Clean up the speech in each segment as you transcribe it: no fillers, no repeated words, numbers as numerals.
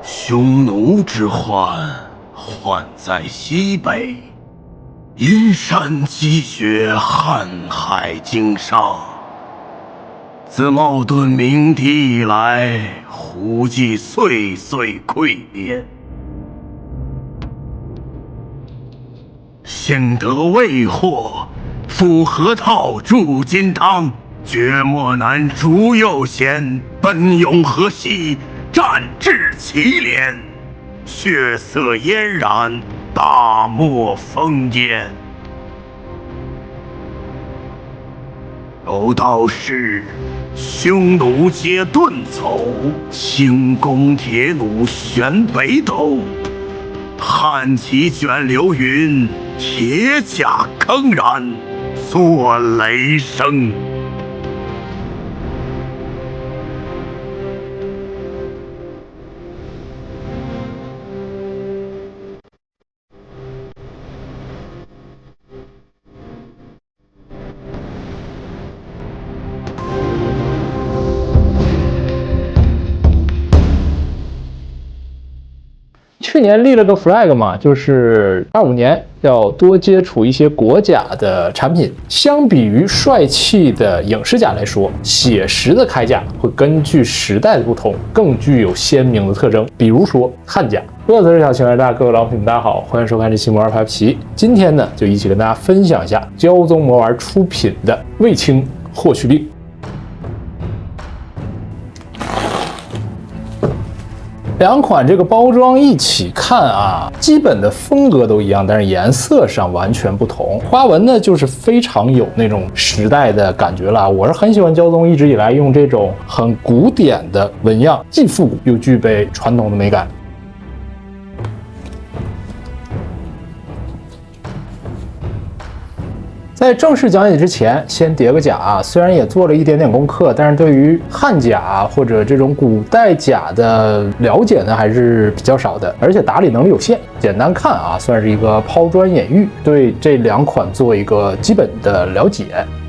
匈奴之患，患在西北。阴山积雪，瀚海经商。自冒顿明帝以来，胡骑岁岁溃变。幸得未获，复河套筑金汤。绝漠难逐右贤，奔涌河西，战至祁连。血色嫣然，大漠烽烟。有道是，匈奴皆遁走，轻弓铁弩悬北斗。汉旗卷流云，铁甲铿然作雷声。去年立了个 flag 嘛，就是25年要多接触一些国甲的产品。相比于帅气的影视甲来说，写实的铠甲会根据时代的不同，更具有鲜明的特征。比如说汉甲。乐子是小情人大，各位老粉大家好，欢迎收看这期魔玩拍皮。今天呢，就一起跟大家分享一下骄宗魔玩出品的卫青霍去病。两款这个包装一起看啊，基本的风格都一样，但是颜色上完全不同。花纹呢，就是非常有那种时代的感觉了。我是很喜欢骄宗一直以来用这种很古典的纹样，既复古又具备传统的美感。在正式讲解之前，先叠个甲啊。虽然也做了一点点功课，但是对于汉甲或者这种古代甲的了解呢，还是比较少的，而且打理能力有限。简单看啊，算是一个抛砖引玉，对这两款做一个基本的了解。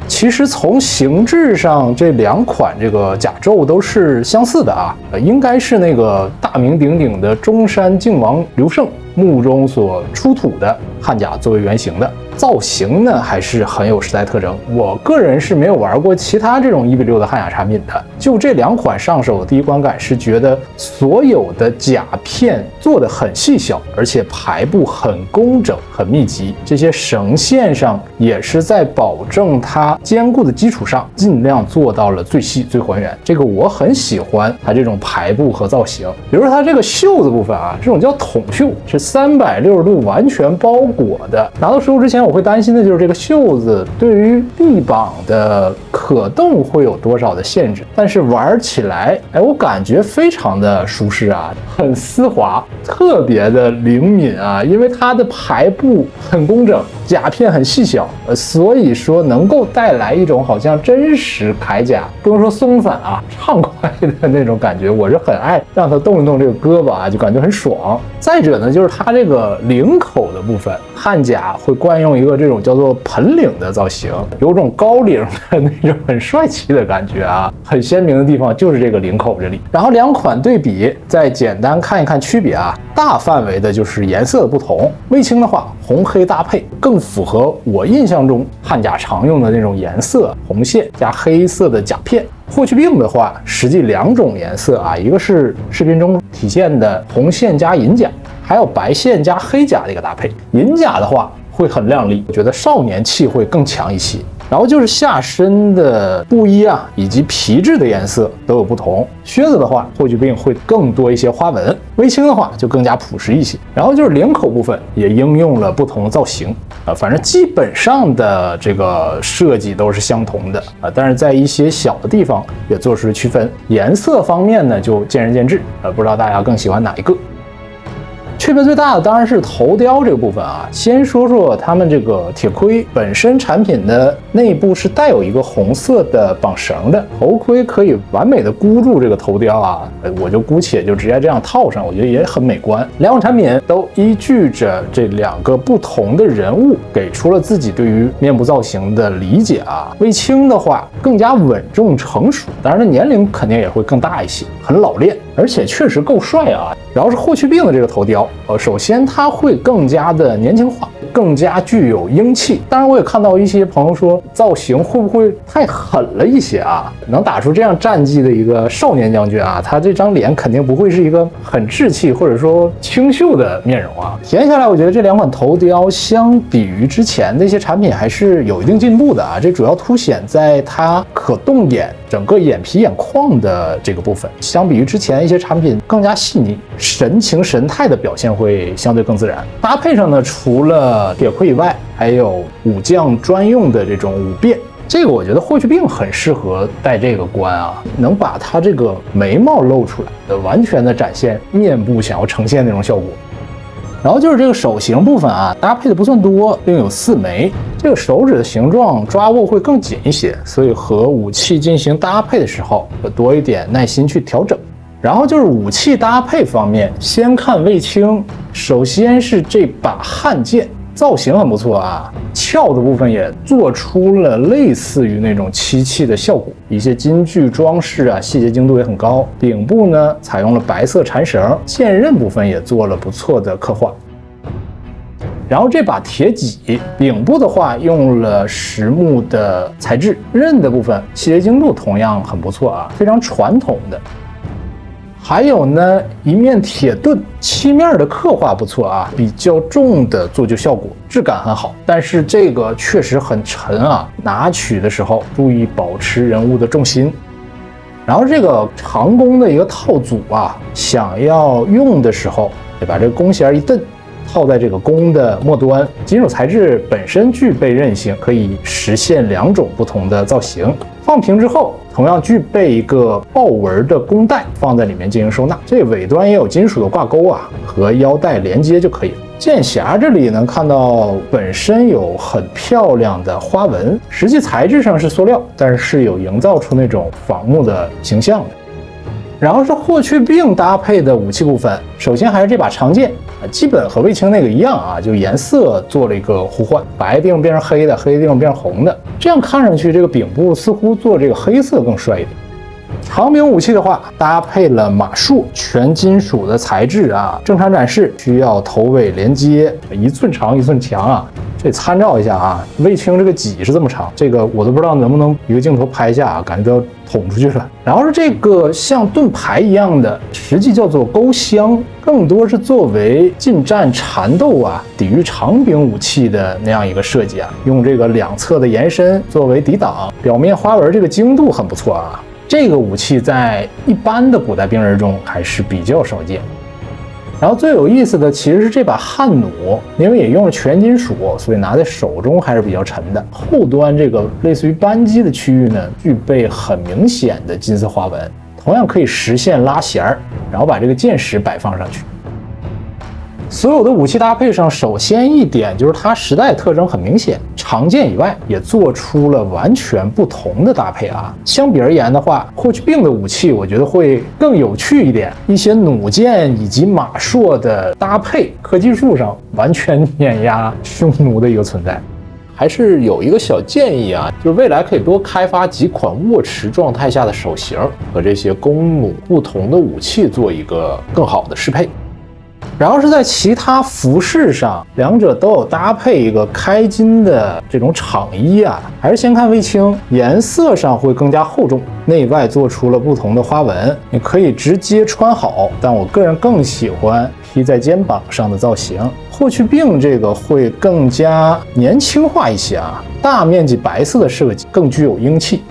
其实从形制上，这两款这个甲胄都是相似的啊，应该是那个大名鼎鼎的中山靖王刘胜墓中所出土的汉甲作为原型的。造型呢还是很有时代特征，我个人是没有玩过其他这种1:6的汉甲产品的。就这两款上手的第一观感是觉得所有的甲片做得很细小，而且排布很工整、很密集。这些绳线上也是在保证它坚固的基础上，尽量做到了最细、最还原。这个我很喜欢它这种排布和造型。比如说它这个袖子部分啊，这种叫筒袖，是360度完全包裹的。拿到实物之前，我会担心的就是这个袖子对于臂膀的可动会有多少的限制，但是玩起来，我感觉非常的舒适啊，很丝滑，特别的灵敏啊，因为它的排布很工整，甲片很细小，所以说能够带来一种好像真实铠甲，不能说松散啊，畅快的那种感觉。我是很爱让它动一动这个胳膊啊，就感觉很爽。再者呢，就是它这个领口的部分，汉甲会惯用一个这种叫做盆领的造型，有种高领的那种很帅气的感觉啊。很鲜明的地方就是这个领口这里。然后两款对比，再简单看一看区别啊。大范围的就是颜色的不同，卫青的话红黑搭配更符合我印象中汉甲常用的那种颜色，红线加黑色的甲片。霍去病的话，实际两种颜色啊，一个是视频中体现的红线加银甲，还有白线加黑甲的一个搭配。银甲的话会很亮丽，我觉得少年气会更强一些。然后就是下身的布衣啊，以及皮质的颜色都有不同。靴子的话，霍去病会更多一些花纹，卫青的话就更加朴实一些。然后就是领口部分也应用了不同的造型反正基本上的这个设计都是相同的但是在一些小的地方也做出了区分。颜色方面呢，就见仁见智不知道大家更喜欢哪一个。区别最大的当然是头雕这个部分啊。先说说他们这个铁盔本身产品的内部是带有一个红色的绑绳的，头盔可以完美的箍住这个头雕啊，我就姑且就直接这样套上，我觉得也很美观。两款产品都依据着这两个不同的人物，给出了自己对于面部造型的理解啊。卫青的话更加稳重成熟，当然年龄肯定也会更大一些，很老练。而且确实够帅啊。然后是霍去病的这个头雕，首先它会更加的年轻化，更加具有英气。当然我也看到一些朋友说造型会不会太狠了一些啊？能打出这样战绩的一个少年将军啊，他这张脸肯定不会是一个很稚气或者说清秀的面容啊。体验下来，我觉得这两款头雕相比于之前的一些产品还是有一定进步的啊。这主要凸显在它可动眼整个眼皮眼眶的这个部分，相比于之前一些产品更加细腻，神情神态的表现会相对更自然。搭配上呢，除了铁盔以外，还有武将专用的这种武变。这个我觉得霍去病很适合戴这个冠啊，能把他这个眉毛露出来，完全的展现面部想要呈现那种效果。然后就是这个手型部分啊，搭配的不算多，另有4枚。这个手指的形状抓握会更紧一些，所以和武器进行搭配的时候，要多一点耐心去调整。然后就是武器搭配方面，先看卫青。首先是这把汉剑，造型很不错啊，鞘的部分也做出了类似于那种漆器的效果，一些金具装饰啊，细节精度也很高。顶部呢采用了白色缠绳，剑刃部分也做了不错的刻画。然后这把铁戟顶部的话用了实木的材质，刃的部分细节精度同样很不错啊，非常传统的。还有呢，一面铁盾，漆面的刻画不错啊，比较重的做旧效果，质感很好。但是这个确实很沉啊，拿取的时候注意保持人物的重心。然后这个长弓的一个套组啊，想要用的时候，得把这个弓弦一蹬，套在这个弓的末端。金属材质本身具备韧性，可以实现2种不同的造型。放平之后，同样具备一个豹纹的弓带，放在里面进行收纳。这尾端也有金属的挂钩啊，和腰带连接就可以了。剑匣这里能看到本身有很漂亮的花纹，实际材质上是塑料，但是有营造出那种仿木的形象的。然后是霍去病搭配的武器部分，首先还是这把长剑，基本和卫青那个一样啊，就颜色做了一个互换，白的地方变成黑的，黑的地方变成红的，这样看上去这个柄部似乎做这个黑色更帅一点。长柄武器的话，搭配了马术，全金属的材质啊，正常展示需要头尾连接，1寸长1寸强啊。这参照一下啊，卫青这个戟是这么长，这个我都不知道能不能一个镜头拍下啊，感觉都要捅出去了。然后是这个像盾牌一样的，实际叫做钩箱，更多是作为近战缠斗啊，抵御长柄武器的那样一个设计啊，用这个2侧的延伸作为抵挡，表面花纹这个精度很不错啊。这个武器在一般的古代兵刃中还是比较少见。然后最有意思的其实是这把汉弩，因为也用了全金属，所以拿在手中还是比较沉的。后端这个类似于扳机的区域呢，具备很明显的金色花纹，同样可以实现拉弦儿，然后把这个箭矢摆放上去。所有的武器搭配上，首先一点就是它时代特征很明显，长剑以外也做出了完全不同的搭配啊。相比而言的话，霍去病的武器我觉得会更有趣一点，一些弩箭以及马槊的搭配，科技术上完全碾压匈奴的一个存在。还是有一个小建议啊，就是未来可以多开发几款握持状态下的手型和这些弓弩不同的武器做一个更好的适配。然后是在其他服饰上，两者都有搭配一个开襟的这种氅衣啊，还是先看卫青，颜色上会更加厚重，内外做出了不同的花纹，你可以直接穿好，但我个人更喜欢披在肩膀上的造型。霍去病这个会更加年轻化一些啊，大面积白色的设计更具有英气。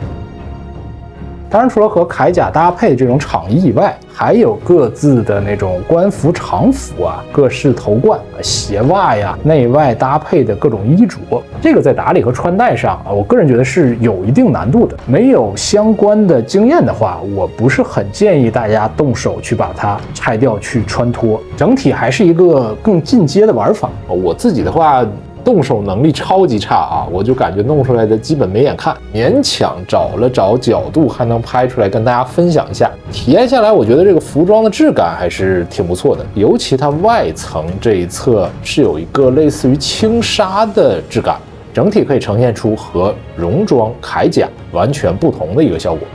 当然，除了和铠甲搭配这种氅衣以外，还有各自的那种官服、常服啊，各式头冠、鞋袜呀，内外搭配的各种衣着。这个在打理和穿戴上啊，我个人觉得是有一定难度的。没有相关的经验的话，我不是很建议大家动手去把它拆掉去穿脱。整体还是一个更进阶的玩法。我自己的话，动手能力超级差啊，我就感觉弄出来的基本没眼看，勉强找了找角度还能拍出来跟大家分享一下。体验下来，我觉得这个服装的质感还是挺不错的，尤其它外层这一侧是有一个类似于轻纱的质感，整体可以呈现出和戎装铠甲完全不同的一个效果。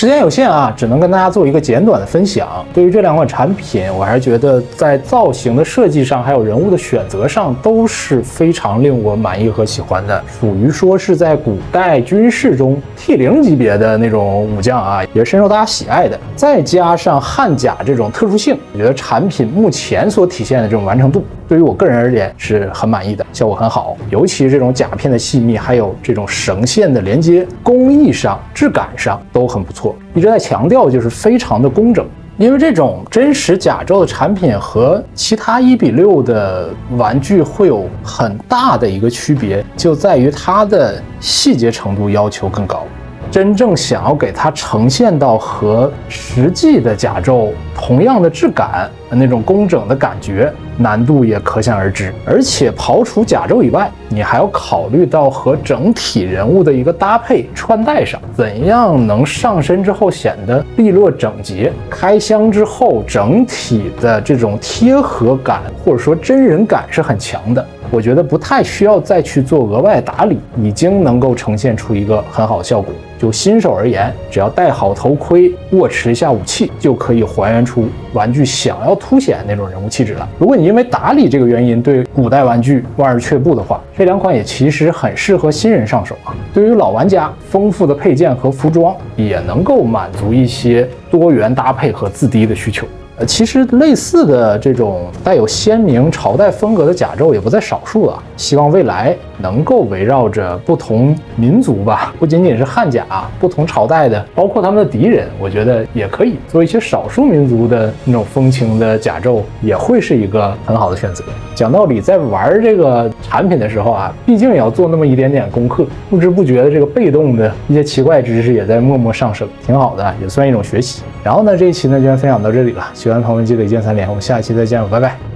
时间有限啊，只能跟大家做一个简短的分享。对于这2款产品，我还是觉得在造型的设计上，还有人物的选择上，都是非常令我满意和喜欢的，属于说是在古代军事中 T0级别的那种武将啊，也是深受大家喜爱的。再加上汉甲这种特殊性，我觉得产品目前所体现的这种完成度，对于我个人而言是很满意的，效果很好。尤其是这种甲片的细密，还有这种绳线的连接，工艺上、质感上都很不错。一直在强调就是非常的工整。因为这种真实甲胄的产品和其他1:6的玩具会有很大的一个区别，就在于它的细节程度要求更高。真正想要给它呈现到和实际的甲胄同样的质感，那种工整的感觉，难度也可想而知。而且刨除甲胄以外，你还要考虑到和整体人物的一个搭配穿戴上，怎样能上身之后显得利落整洁，开箱之后整体的这种贴合感或者说真人感是很强的。我觉得不太需要再去做额外打理，已经能够呈现出一个很好的效果。就新手而言，只要戴好头盔，握持一下武器，就可以还原出玩具想要凸显那种人物气质了。如果你因为打理这个原因对古代玩具望而却步的话，这2款也其实很适合新人上手啊。对于老玩家，丰富的配件和服装也能够满足一些多元搭配和自低的需求。其实类似的这种带有鲜明朝代风格的甲胄也不在少数啊。希望未来能够围绕着不同民族吧，不仅仅是汉甲，不同朝代的，包括他们的敌人，我觉得也可以做一些少数民族的那种风情的甲胄，也会是一个很好的选择。讲道理，在玩这个产品的时候啊，毕竟也要做那么一点点功课，不知不觉的这个被动的一些奇怪知识也在默默上升，挺好的，也算一种学习。然后呢，这一期呢就先分享到这里了，喜欢的朋友们记得一键3连，我们下一期再见了，拜拜。